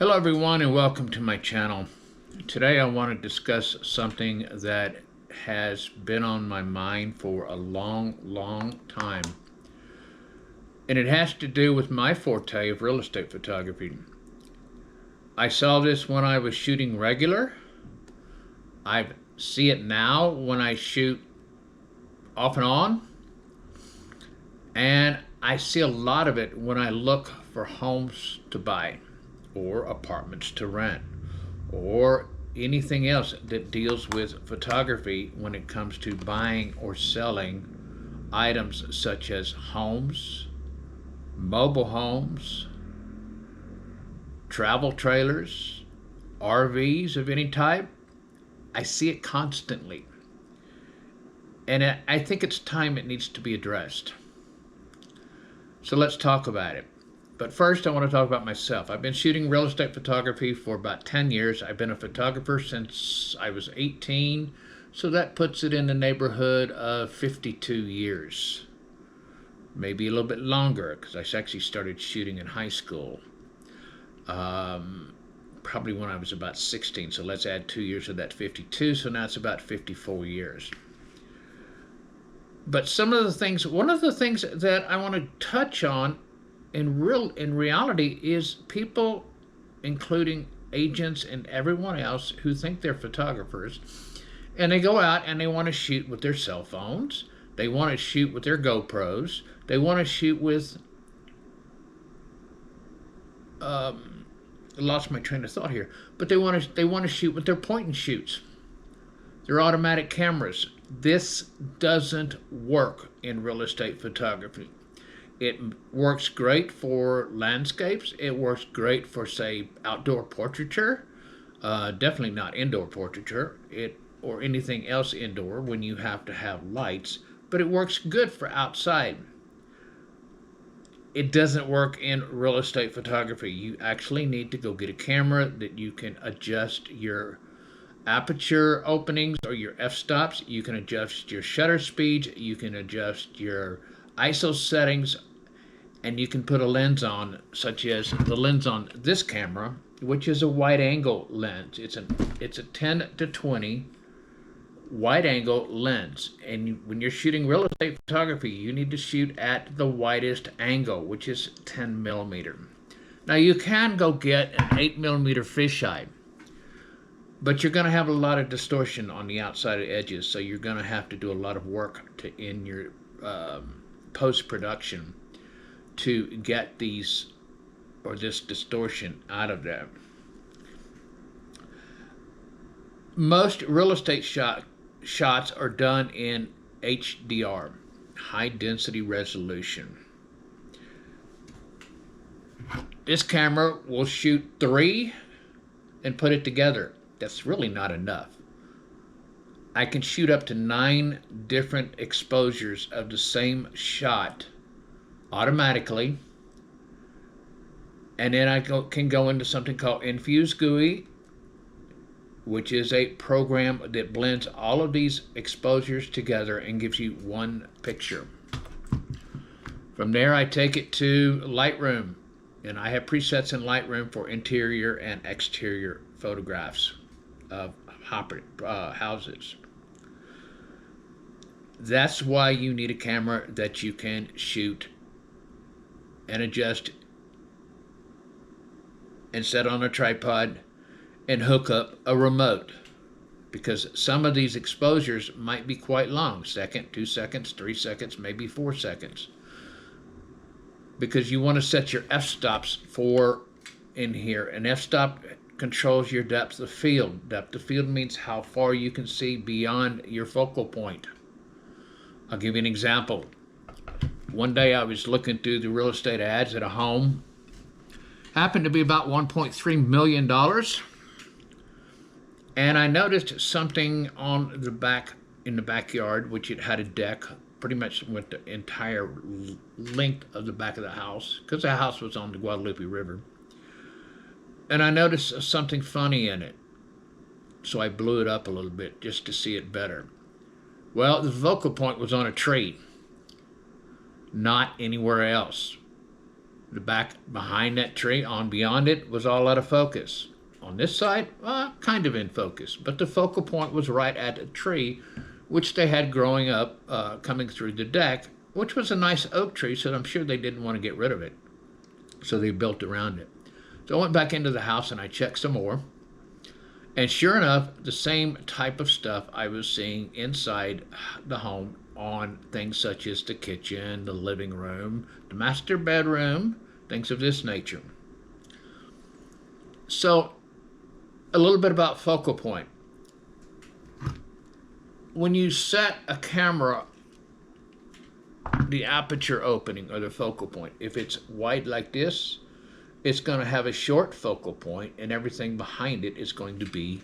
Hello everyone and welcome to my channel. Today I want to discuss something that has been on my mind for a long time. And it has to do with my forte of real estate photography. I saw this when I was shooting regular. I see it now when I shoot off and on. And I see a lot of it when I look for homes to buy, or apartments to rent, or anything else that deals with photography when it comes to buying or selling items such as homes, mobile homes, travel trailers, RVs of any type. I see it constantly. And I think it's time it needs to be addressed. So let's talk about it. But first, I want to talk about myself. I've been shooting real estate photography for about 10 years. I've been a photographer since I was 18, so that puts it in the neighborhood of 52 years. Maybe a little bit longer, because I actually started shooting in high school. Probably when I was about 16, so let's add 2 years of that 52, so now it's about 54 years. But one of the things that I want to touch on in reality is people, including agents and everyone else who think they're photographers, and they go out and they want to shoot with their cell phones, they want to shoot with their GoPros, they want to shoot with I lost my train of thought here, but they want to shoot with their point and shoots, their automatic cameras. This doesn't work in real estate photography. It works great for landscapes. It works great for, say, outdoor portraiture. Definitely not indoor portraiture or anything else indoor when you have to have lights. But it works good for outside. It doesn't work in real estate photography. You actually need to go get a camera that you can adjust your aperture openings or your f-stops. You can adjust your shutter speeds. You can adjust your ISO settings, and you can put a lens on, such as the lens on this camera, which is a wide angle lens. It's a 10 to 20 wide angle lens, and when you're shooting real estate photography, you need to shoot at the widest angle, which is 10 millimeter. Now you can go get an 8 millimeter fisheye, but you're going to have a lot of distortion on the outside of the edges, so you're going to have to do a lot of work in your post-production to get this distortion out of them. Most real estate shots are done in HDR, high density resolution. This camera will shoot 3 and put it together. That's really not enough. I can shoot up to 9 different exposures of the same shot automatically, and then I can go into something called Infuse GUI, which is a program that blends all of these exposures together and gives you one picture. From there, I take it to Lightroom, and I have presets in Lightroom for interior and exterior photographs of houses. That's why you need a camera that you can shoot and adjust and set on a tripod and hook up a remote, because some of these exposures might be quite long, second, 2 seconds, 3 seconds, maybe 4 seconds, because you want to set your f-stops for in here. An f-stop controls your depth of field. Depth of field means how far you can see beyond your focal point. I'll give you an example. One day I was looking through the real estate ads at a home. Happened to be about $1.3 million. And I noticed something on the back, in the backyard, which it had a deck, pretty much went the entire length of the back of the house, because the house was on the Guadalupe River. And I noticed something funny in it. So I blew it up a little bit just to see it better. Well, the focal point was on a tree, not anywhere else. The back behind that tree, on beyond it, was all out of focus. On this side, kind of in focus, but the focal point was right at a tree, which they had growing up, coming through the deck, which was a nice oak tree, so I'm sure they didn't want to get rid of it. So they built around it. So I went back into the house and I checked some more. And sure enough, the same type of stuff I was seeing inside the home on things such as the kitchen, the living room, the master bedroom, things of this nature. So, a little bit about focal point. When you set a camera, the aperture opening or the focal point, if it's wide like this, it's going to have a short focal point and everything behind it is going to be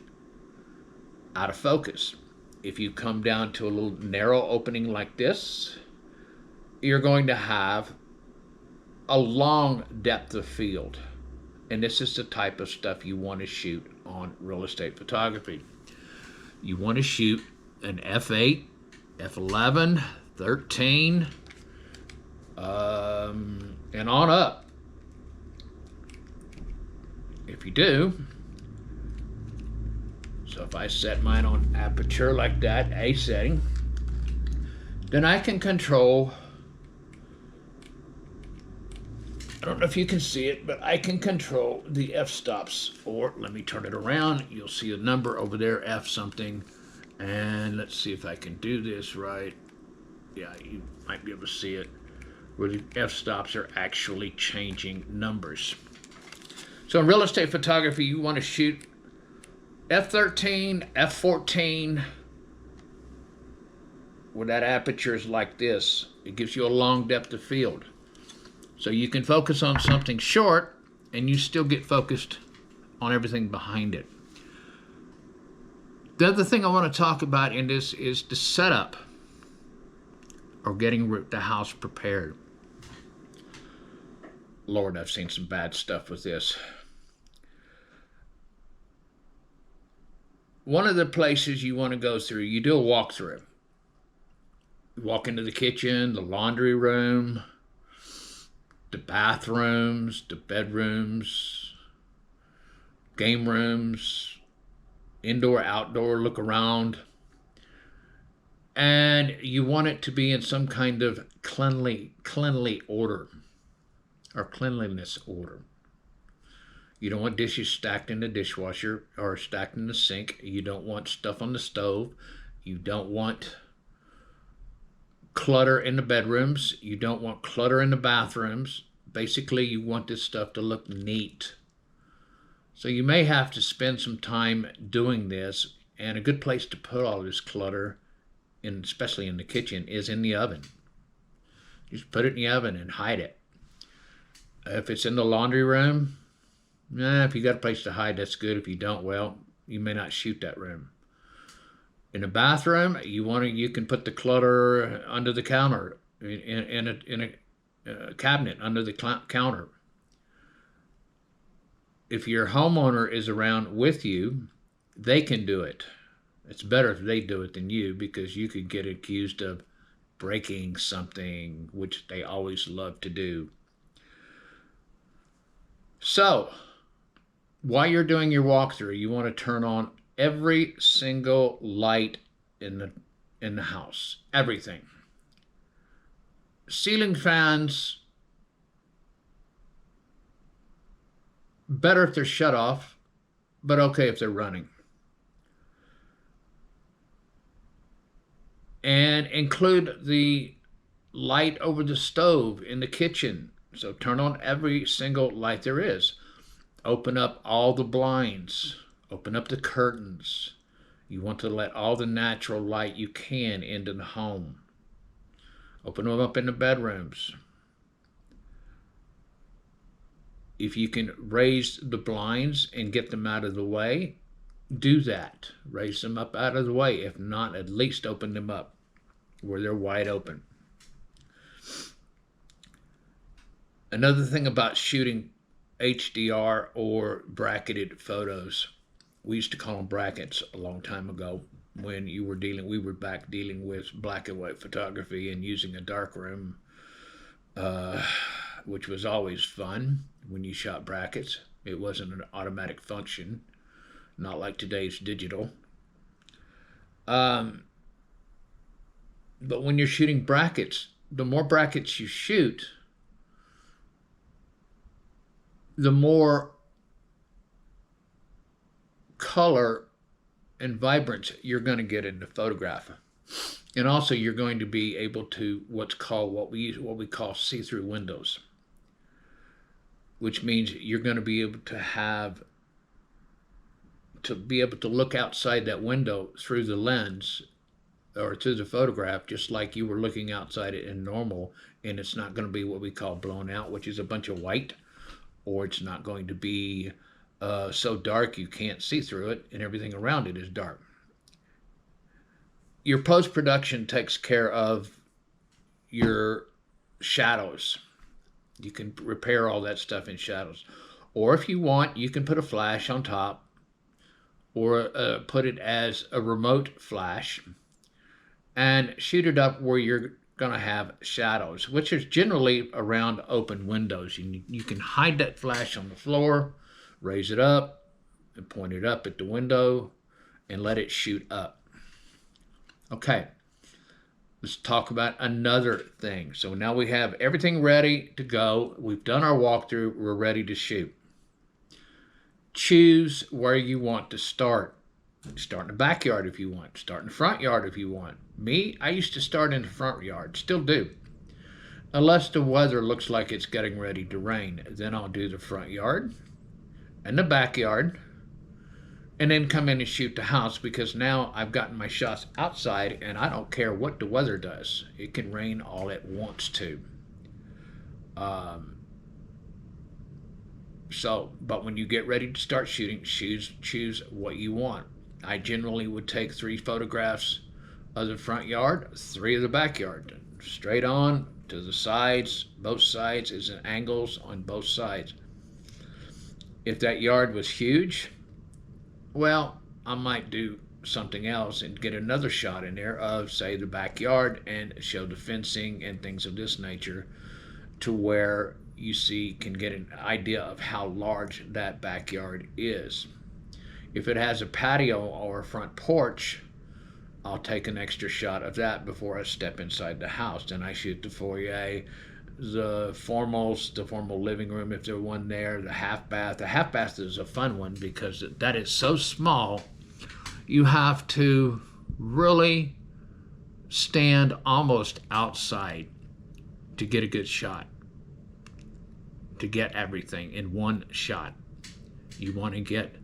out of focus. If you come down to a little narrow opening like this, you're going to have a long depth of field. And this is the type of stuff you want to shoot on real estate photography. You want to shoot an f8, f11, 13, and on up. If you do, so if I set mine on aperture like that, A setting, then I can control, I don't know if you can see it, but I can control the f-stops. Or let me turn it around. You'll see a number over there, f something. And let's see if I can do this right. Yeah, you might be able to see it, where the f-stops are actually changing numbers. So in real estate photography, you want to shoot f13, f14, where that aperture is like this. It gives you a long depth of field. So you can focus on something short, and you still get focused on everything behind it. The other thing I want to talk about in this is the setup, or getting the house prepared. Lord, I've seen some bad stuff with this. One of the places you want to go through, you do a walkthrough. You walk into the kitchen, the laundry room, the bathrooms, the bedrooms, game rooms, indoor, outdoor, look around. And you want it to be in some kind of cleanly order, or cleanliness order. You don't want dishes stacked in the dishwasher or stacked in the sink. You don't want stuff on the stove. You don't want clutter in the bedrooms. You don't want clutter in the bathrooms. Basically, you want this stuff to look neat. So you may have to spend some time doing this, and a good place to put all this clutter, especially in the kitchen, is in the oven. Just put it in the oven and hide it. If it's in the laundry room, if you got a place to hide, that's good. If you don't, well, you may not shoot that room. In a bathroom, you can put the clutter under the counter, in a cabinet under the counter. If your homeowner is around with you, they can do it. It's better if they do it than you, because you could get accused of breaking something, which they always love to do. So, while you're doing your walkthrough, you want to turn on every single light in the house. Everything. Ceiling fans, better if they're shut off, but okay if they're running. And include the light over the stove in the kitchen. So turn on every single light there is. Open up all the blinds. Open up the curtains. You want to let all the natural light you can into the home. Open them up in the bedrooms. If you can raise the blinds and get them out of the way, do that. Raise them up out of the way. If not, at least open them up where they're wide open. Another thing about shooting HDR or bracketed photos, we used to call them brackets a long time ago when we were back dealing with black and white photography and using a darkroom which was always fun when you shot brackets. It wasn't an automatic function, not like today's digital. But when you're shooting brackets, the more brackets you shoot, the more color and vibrance you're going to get in the photograph. And also you're going to be able to what we call see-through windows, which means you're going to be able to look outside that window through the lens or through the photograph, just like you were looking outside it in normal, and it's not going to be what we call blown out, which is a bunch of white, or it's not going to be so dark you can't see through it and everything around it is dark. Your post-production takes care of your shadows. You can repair all that stuff in shadows. Or if you want, you can put a flash on top, or put it as a remote flash and shoot it up where you're going to have shadows, which is generally around open windows. You can hide that flash on the floor, raise it up, and point it up at the window, and let it shoot up. Okay, let's talk about another thing. So now we have everything ready to go. We've done our walkthrough. We're ready to shoot. Choose where you want to start. Start in the backyard if you want. Start in the front yard if you want. Me, I used to start in the front yard. Still do. Unless the weather looks like it's getting ready to rain. Then I'll do the front yard and the backyard, and then come in and shoot the house, because now I've gotten my shots outside and I don't care what the weather does. It can rain all it wants to. But when you get ready to start shooting, choose what you want. I generally would take 3 photographs of the front yard, 3 of the backyard, straight on to the sides. Both sides is an angles on both sides. If that yard was huge, well, I might do something else and get another shot in there of, say, the backyard, and show the fencing and things of this nature, to where you can get an idea of how large that backyard is. If it has a patio or a front porch, I'll take an extra shot of that before I step inside the house. Then I shoot the foyer, the formal living room if there's one there, the half bath. The half bath is a fun one because that is so small. You have to really stand almost outside to get a good shot, to get everything in one shot. You want to get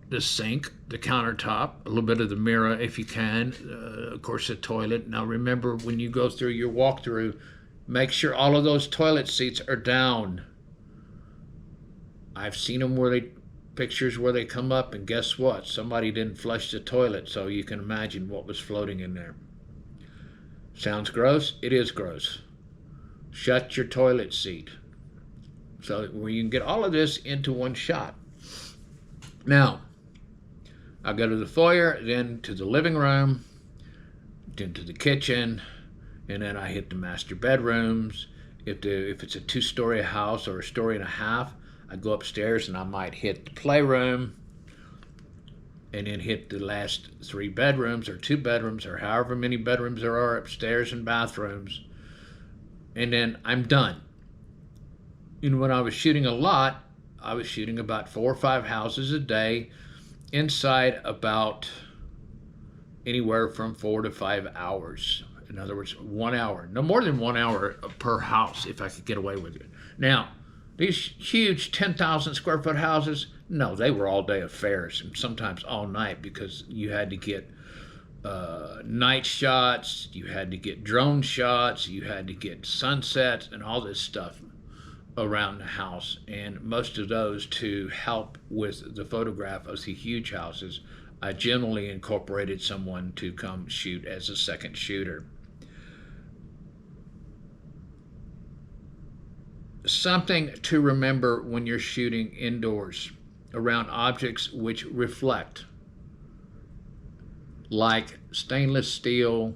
the sink, the countertop, a little bit of the mirror if you can, of course the toilet. Now remember, when you go through your walkthrough, make sure all of those toilet seats are down. I've seen them pictures where they come up, and guess what? Somebody didn't flush the toilet, so you can imagine what was floating in there. Sounds gross? It is gross. Shut your toilet seat, so where you can get all of this into one shot. Now, I'll go to the foyer, then to the living room, then to the kitchen, and then I hit the master bedrooms. If it's a 2-story house or a story and a half, I go upstairs and I might hit the playroom, and then hit the last 3 bedrooms or 2 bedrooms or however many bedrooms there are upstairs and bathrooms, and then I'm done. And when I was shooting a lot, I was shooting about 4 or 5 houses a day, inside about anywhere from 4 to 5 hours. In other words, 1 hour. No more than 1 hour per house if I could get away with it. Now, these huge 10,000 square foot houses, no, they were all day affairs, and sometimes all night, because you had to get night shots, you had to get drone shots, you had to get sunsets and all this stuff around the house. And most of those, to help with the photograph of the huge houses, I generally incorporated someone to come shoot as a second shooter. Something to remember when you're shooting indoors around objects which reflect, like stainless steel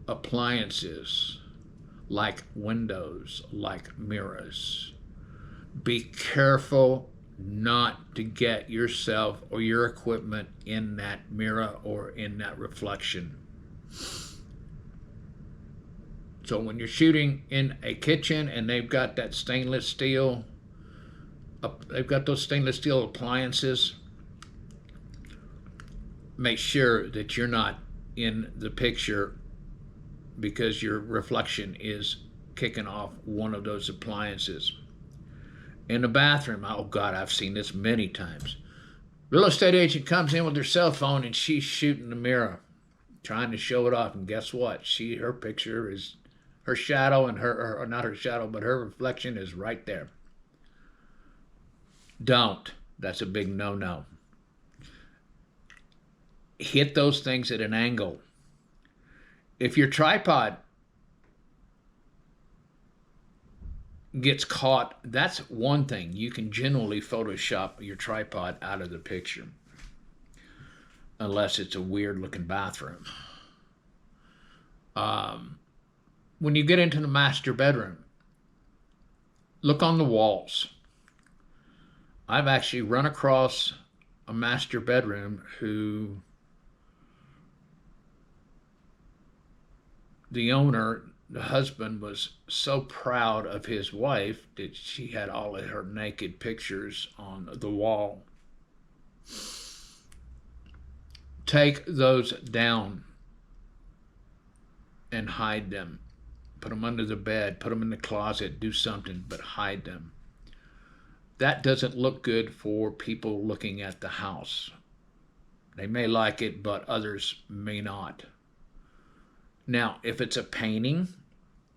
appliances, like windows, like mirrors. Be careful not to get yourself or your equipment in that mirror or in that reflection. So when you're shooting in a kitchen and they've got that stainless steel, they've got those stainless steel appliances, make sure that you're not in the picture because your reflection is kicking off one of those appliances. In the bathroom, oh God, I've seen this many times. Real estate agent comes in with her cell phone and she's shooting the mirror, trying to show it off. And guess what? Her picture is, her shadow and or not her shadow, but her reflection is right there. Don't. That's a big no-no. Hit those things at an angle. If your tripod gets caught, that's one thing. You can generally Photoshop your tripod out of the picture, unless it's a weird looking bathroom. When you get into the master bedroom, look on the walls. I've actually run across a master bedroom who the owner, the husband, was so proud of his wife that she had all of her naked pictures on the wall. Take those down and hide them. Put them under the bed, put them in the closet, do something, but hide them. That doesn't look good for people looking at the house. They may like it, but others may not. Now, if it's a painting,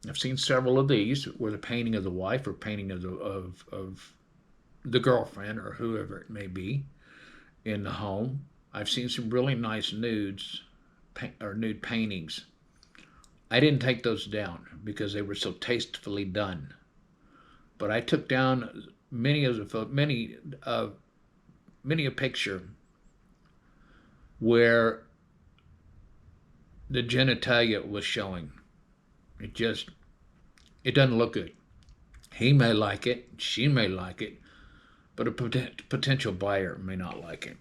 I've seen several of these where the painting of the wife or painting of the girlfriend or whoever it may be in the home. I've seen some really nice nudes or nude paintings. I didn't take those down because they were so tastefully done. But I took down many a picture where the genitalia was showing. It doesn't look good. He may like it, she may like it, but a potential buyer may not like it.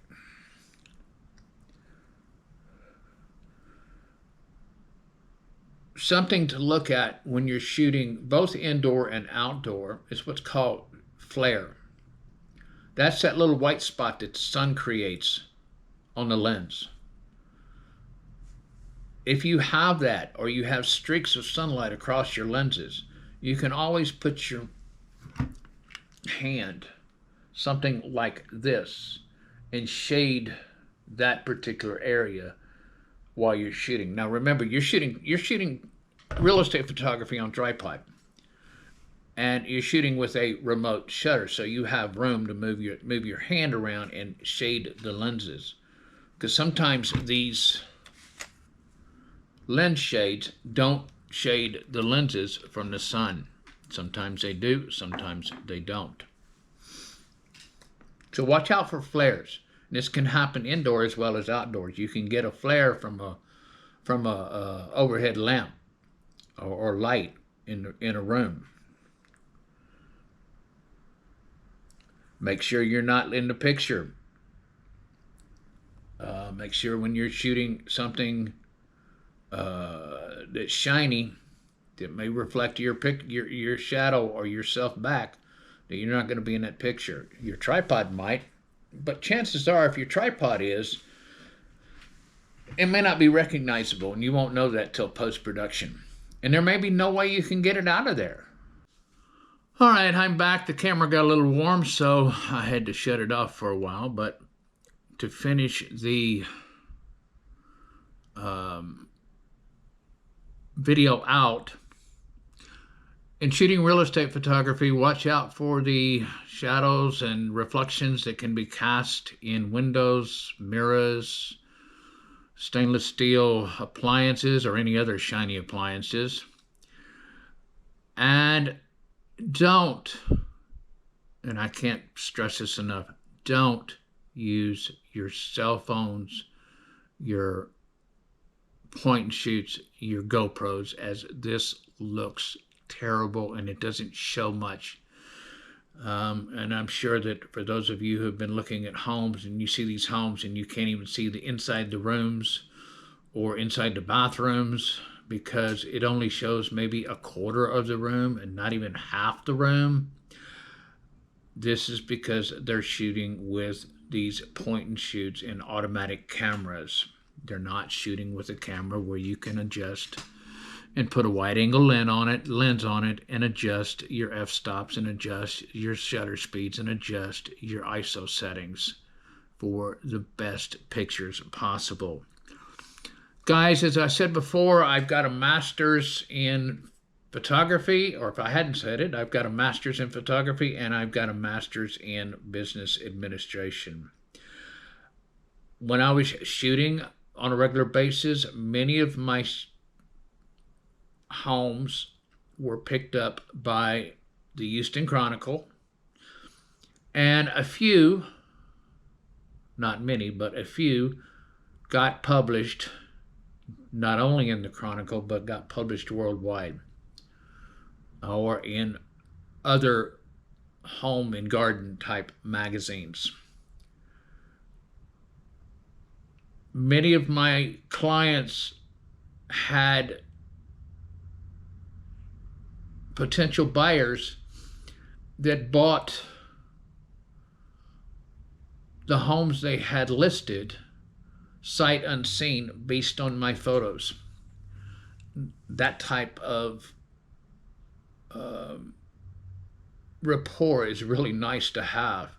Something to look at when you're shooting both indoor and outdoor is what's called flare. That's that little white spot that the sun creates on the lens. If you have that, or you have streaks of sunlight across your lenses, you can always put your hand, something like this, and shade that particular area while you're shooting. Now remember, you're shooting real estate photography on tripod, and you're shooting with a remote shutter, so you have room to move your hand around and shade the lenses. Because sometimes these lens shades don't shade the lenses from the sun. Sometimes they do, sometimes they don't. So watch out for flares. This can happen indoor as well as outdoors. You can get a flare from a overhead lamp or light in a room. Make sure you're not in the picture. Make sure when you're shooting something that's shiny, that may reflect your shadow or yourself back, that you're not going to be in that picture. Your tripod might, but chances are, if your tripod is, it may not be recognizable, and you won't know that till post-production. And there may be no way you can get it out of there. All right, I'm back. The camera got a little warm, so I had to shut it off for a while. But to finish the video out, in shooting real estate photography, watch out for the shadows and reflections that can be cast in windows, mirrors, stainless steel appliances, or any other shiny appliances. And don't, and I can't stress this enough, don't use your cell phones, your point and shoots, your GoPros as this looks terrible and it doesn't show much. And I'm sure that for those of you who have been looking at homes and you see these homes and you can't even see the inside the rooms or inside the bathrooms because it only shows maybe a quarter of the room and not even half the room. This is because they're shooting with these point and shoots and automatic cameras. They're not shooting with a camera where you can adjust and put a wide angle lens on it and adjust your f-stops and adjust your shutter speeds and adjust your ISO settings for the best pictures possible. Guys, as I said before, I've got a master's in photography, or if I hadn't said it, I've got a master's in photography and I've got a master's in business administration. When I was shooting on a regular basis, many of my homes were picked up by the Houston Chronicle, and a few, not many, but a few got published not only in the Chronicle, but got published worldwide or in other home and garden type magazines. Many of my clients had potential buyers that bought the homes they had listed sight unseen based on my photos. That type of rapport is really nice to have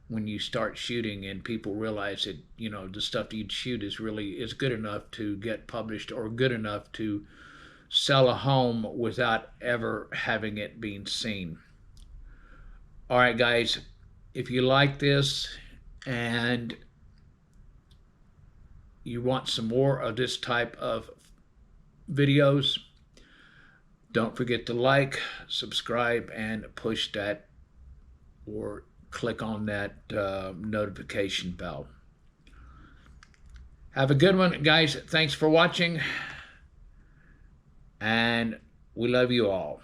when you start shooting and people realize that, you know, the stuff you'd shoot is good enough to get published or good enough to sell a home without ever having it being seen. All right, guys, if you like this and you want some more of this type of videos, don't forget to like, subscribe, and push that or click on that notification bell. Have a good one, guys. Thanks for watching, and we love you all.